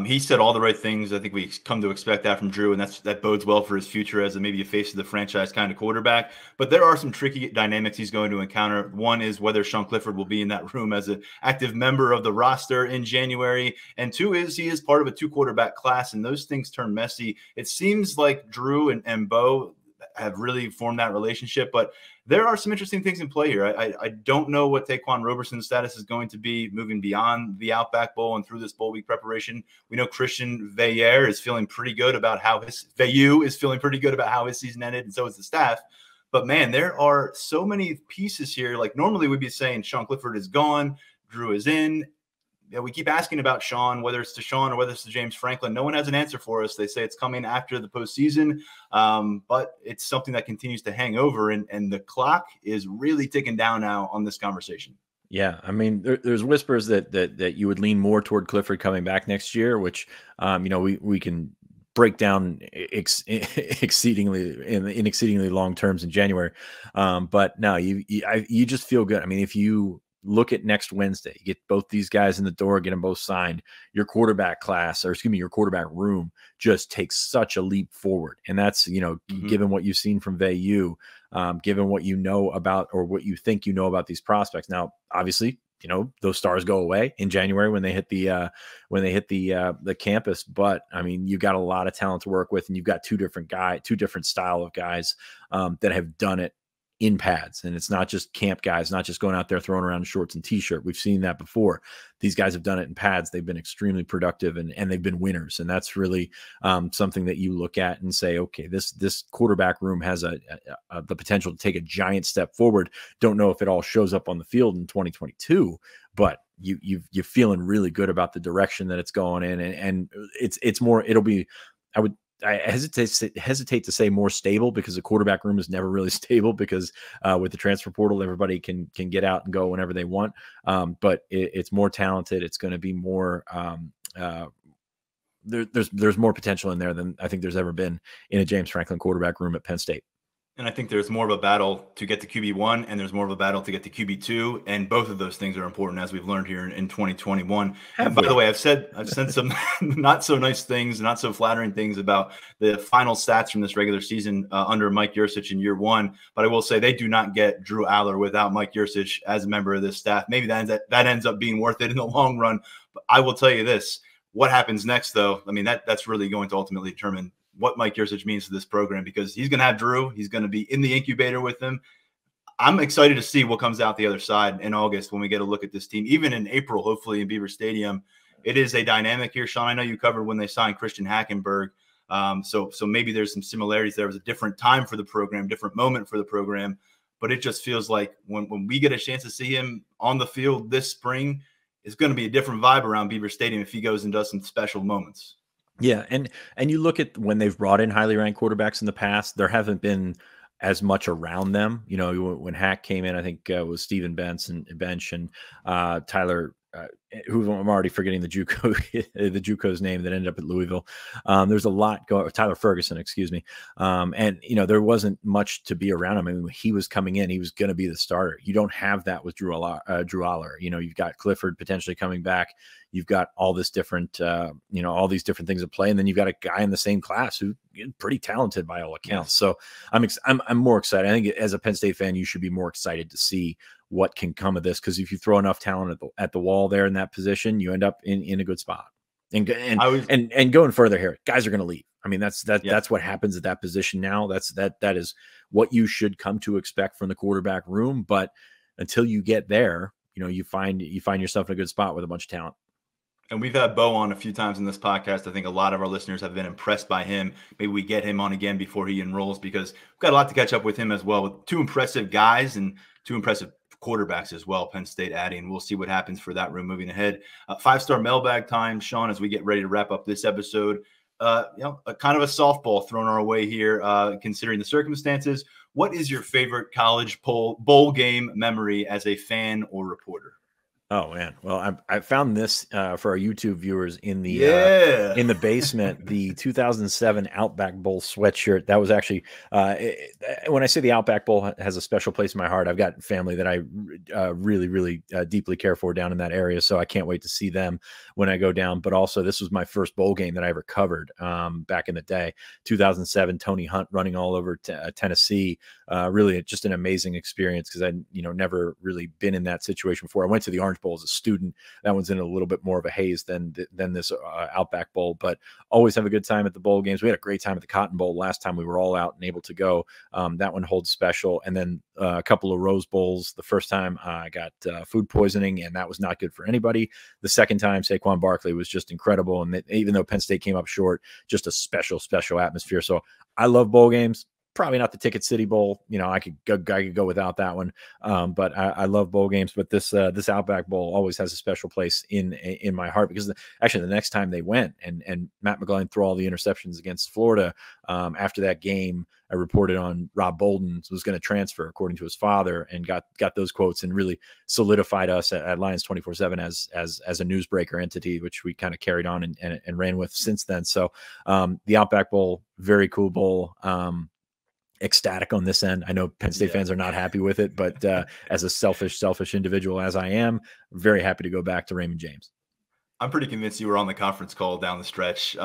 He said all the right things. I think we come to expect that from Drew, and that bodes well for his future as maybe a face of the franchise kind of quarterback. But there are some tricky dynamics he's going to encounter. One is whether Sean Clifford will be in that room as an active member of the roster in January. And 2 is he is part of a 2-quarterback class, and those things turn messy. It seems like Drew and Bo have really formed that relationship, but there are some interesting things in play here. I don't know what Taquan Roberson's status is going to be moving beyond the Outback Bowl and through this bowl week preparation. We know Christian Veilleux is feeling pretty good about how his season ended, and so is the staff. But man, there are so many pieces here. Like normally we'd be saying Sean Clifford is gone, Drew is in. We keep asking about Sean, whether it's to Sean or whether it's to James Franklin. No one has an answer for us. They say it's coming after the postseason, but it's something that continues to hang over, and the clock is really ticking down now on this conversation. Yeah, I mean, there's whispers that you would lean more toward Clifford coming back next year, which we can break down exceedingly in exceedingly long terms in January. But no, you just feel good. I mean, if you look at next Wednesday, you get both these guys in the door, get them both signed, your quarterback class, or excuse me, your quarterback room just takes such a leap forward. And that's, given what you've seen from VU, given what you know about, or what you think you know about these prospects. Now, obviously, those stars go away in January when they hit the campus. But I mean, you got a lot of talent to work with, and you've got two different style of guys that have done it in pads. And it's not just camp guys, not just going out there throwing around shorts and t-shirt. We've seen that before. These guys have done it in pads. They've been extremely productive, and they've been winners. And that's really something that you look at and say, okay, this quarterback room has the potential to take a giant step forward. Don't know if it all shows up on the field in 2022, but you're feeling really good about the direction that it's going in. And it's more, it'll be, I hesitate to say more stable, because the quarterback room is never really stable, because with the transfer portal, everybody can get out and go whenever they want. But it's more talented. It's going to be more, there's more potential in there than I think there's ever been in a James Franklin quarterback room at Penn State. And I think there's more of a battle to get to QB1, and there's more of a battle to get to QB2, and both of those things are important, as we've learned here in 2021. And by the way, I've said some not so nice things, not so flattering things about the final stats from this regular season under Mike Yurcich in year one. But I will say they do not get Drew Allar without Mike Yurcich as a member of this staff. Maybe that ends up being worth it in the long run. But I will tell you this: what happens next, though? I mean, that's really going to ultimately determine what Mike Yurcich means to this program, because he's going to have Drew. He's going to be in the incubator with him. I'm excited to see what comes out the other side in August when we get a look at this team. Even in April, hopefully in Beaver Stadium, it is a dynamic here. Sean, I know you covered when they signed Christian Hackenberg. So maybe there's some similarities. There was a different time for the program, different moment for the program, but it just feels like when we get a chance to see him on the field this spring, it's going to be a different vibe around Beaver Stadium if he goes and does some special moments. Yeah, and you look at when they've brought in highly ranked quarterbacks in the past, there haven't been as much around them. When Hack came in, I think it was Steven Bench and Tyler, who I'm already forgetting the JUCO's name that ended up at Louisville. There's a lot going. Tyler Ferguson, excuse me. And there wasn't much to be around him. I mean, when he was coming in, he was going to be the starter. You don't have that with Drew Allar. You've got Clifford potentially coming back. You've got all this different, all these different things at play, and then you've got a guy in the same class who's pretty talented by all accounts. So I'm more excited. I think as a Penn State fan, you should be more excited to see what can come of this, because if you throw enough talent at the wall there in that position, you end up in a good spot. And going further here, guys are going to leave. I mean, that's what happens at that position now. That is what you should come to expect from the quarterback room. But until you get there, you find yourself in a good spot with a bunch of talent. And we've had Bo on a few times in this podcast. I think a lot of our listeners have been impressed by him. Maybe we get him on again before he enrolls, because we've got a lot to catch up with him as well, with two impressive guys and two impressive quarterbacks as well, Penn State adding. We'll see what happens for that room moving ahead. 5-star mailbag time, Sean, as we get ready to wrap up this episode. A kind of a softball thrown our way here, considering the circumstances. What is your favorite college bowl game memory as a fan or reporter? Oh man! Well, I found this for our YouTube viewers in the basement. The 2007 Outback Bowl sweatshirt. That was actually when I say the Outback Bowl has a special place in my heart. I've got family that I really, really deeply care for down in that area, so I can't wait to see them when I go down. But also, this was my first bowl game that I ever covered back in the day. 2007, Tony Hunt running all over Tennessee. Really, just an amazing experience, because I never really been in that situation before. I went to the Orange Bowl as a student. That one's in a little bit more of a haze than this Outback Bowl, but always have a good time at the bowl games. We had a great time at the Cotton Bowl last time we were all out and able to go. That one holds special. And then a couple of Rose Bowls. The first time I got food poisoning, and that was not good for anybody. The second time, Saquon Barkley was just incredible. And even though Penn State came up short, just a special atmosphere. So I love bowl games. Probably not the Ticket City Bowl. I could go without that one. But I love bowl games. But this Outback Bowl always has a special place in my heart, because actually the next time they went and Matt McGloin threw all the interceptions against Florida, after that game, I reported on Rob Bolden was going to transfer according to his father, and got those quotes and really solidified us at Lions 24/7 as a newsbreaker entity, which we kind of carried on and ran with since then. So the Outback Bowl, very cool bowl. Ecstatic on this end. I know Penn State fans are not happy with it, but as a selfish individual as I am, very happy to go back to Raymond James. I'm pretty convinced you were on the conference call down the stretch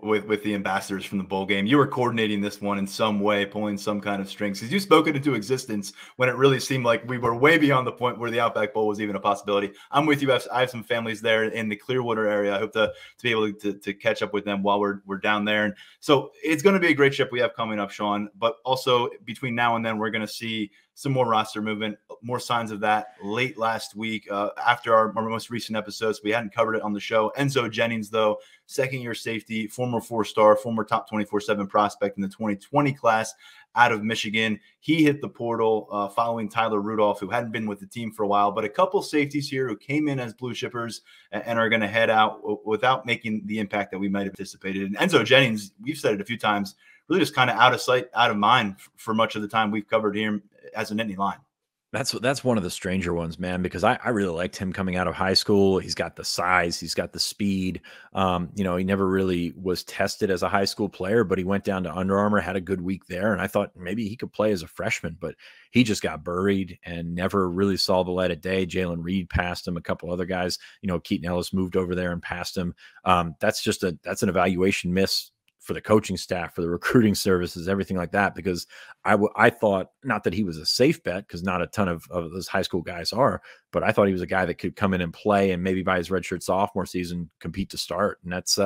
with the ambassadors from the bowl game. You were coordinating this one in some way, pulling some kind of strings, because you spoke it into existence when it really seemed like we were way beyond the point where the Outback Bowl was even a possibility. I'm with you. I have some families there in the Clearwater area. I hope to be able to catch up with them while we're down there. And so it's going to be a great trip we have coming up, Sean. But also between now and then, we're going to see some more roster movement, more signs of that late last week after our most recent episodes. We hadn't covered it on the show. Enzo Jennings, though, second-year safety, former 4-star, former top 24/7 prospect in the 2020 class out of Michigan. He hit the portal following Tyler Rudolph, who hadn't been with the team for a while, but a couple safeties here who came in as blue chippers and are going to head out without making the impact that we might have anticipated. And Enzo Jennings, we've said it a few times, really just kind of out of sight, out of mind for much of the time we've covered him as an Nittany Lion. That's one of the stranger ones, man, because I really liked him coming out of high school. He's got the size, he's got the speed. He never really was tested as a high school player, but he went down to Under Armour, had a good week there, and I thought maybe he could play as a freshman, but he just got buried and never really saw the light of day. Jalen Reed passed him, a couple other guys. Keaton Ellis moved over there and passed him. That's an evaluation miss for the coaching staff, for the recruiting services, everything like that, because I thought, not that he was a safe bet, because not a ton of those high school guys are, but I thought he was a guy that could come in and play and maybe by his redshirt sophomore season compete to start. And that's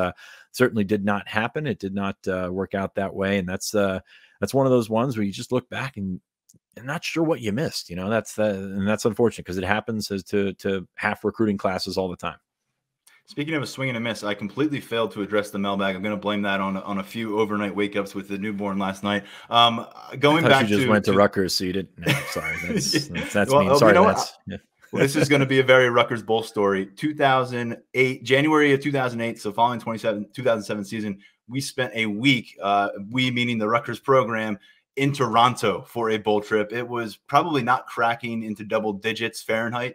certainly did not happen. It did not work out that way. And that's one of those ones where you just look back and not sure what you missed. That's unfortunate, because it happens as to half recruiting classes all the time. Speaking of a swing and a miss, I completely failed to address the mailbag. I'm going to blame that on a few overnight wake-ups with the newborn last night. Going back you just went to Rutgers, so you didn't. No, sorry, that's mean. Sorry, Well, this is going to be a very Rutgers Bowl story. 2008, January of 2008, so following 2007 season, we spent a week, we meaning the Rutgers program, in Toronto for a bowl trip. It was probably not cracking into double digits Fahrenheit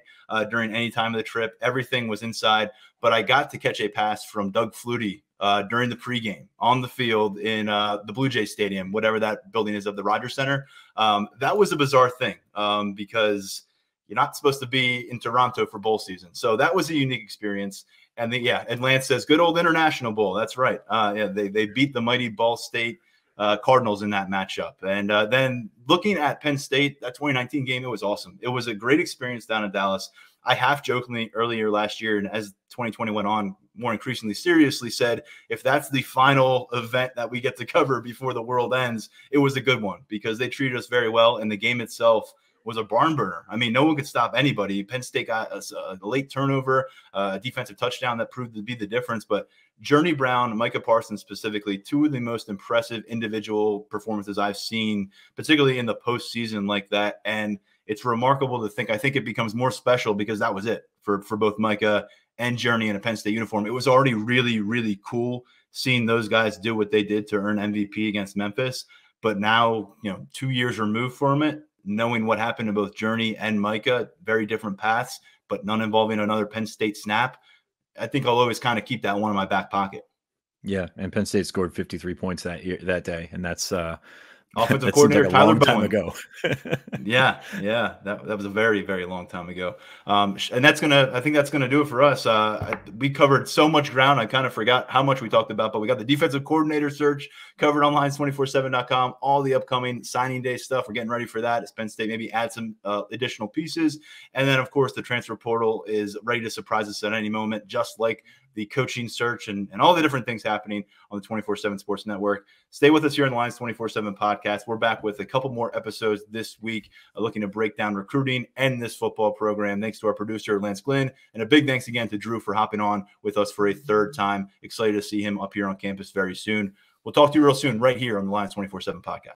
during any time of the trip. Everything was inside, but I got to catch a pass from Doug Flutie during the pregame on the field in the Blue Jays Stadium, whatever that building is of the Rogers Center. That was a bizarre thing because you're not supposed to be in Toronto for bowl season. So that was a unique experience. And and Lance says, good old International Bowl. That's right. They beat the mighty Ball State Cardinals in that matchup. And then looking at Penn State, that 2019 game, it was awesome. It was a great experience down in Dallas. I half jokingly earlier last year, and as 2020 went on, more increasingly seriously said, if that's the final event that we get to cover before the world ends, it was a good one because they treated us very well. And the game itself was a barn burner. I mean, no one could stop anybody. Penn State got a late turnover, a defensive touchdown that proved to be the difference. But Journey Brown, Micah Parsons specifically, two of the most impressive individual performances I've seen, particularly in the postseason like that. And it's remarkable to think, I think it becomes more special because that was it for both Micah and Journey in a Penn State uniform. It was already really, really cool seeing those guys do what they did to earn MVP against Memphis. But now, 2 years removed from it, knowing what happened to both Journey and Micah, very different paths, but none involving another Penn State snap, I think I'll always kind of keep that one in my back pocket. Yeah, and Penn State scored 53 points that day, and that's offensive coordinator Tyler Bowen. Ago. yeah, that was a very, very long time ago. And I think that's gonna do it for us. We covered so much ground. I kind of forgot how much we talked about, but we got the defensive coordinator search covered on Lions247.com. All the upcoming signing day stuff. We're getting ready for that. As Penn State maybe add some additional pieces, and then of course the transfer portal is ready to surprise us at any moment, just like the coaching search and all the different things happening on the 24/7 Sports Network. Stay with us here on the Lions 24/7 podcast. We're back with a couple more episodes this week, looking to break down recruiting and this football program. Thanks to our producer, Lance Glynn, and a big thanks again to Drew for hopping on with us for a third time. Excited to see him up here on campus very soon. We'll talk to you real soon right here on the Lions 24/7 podcast.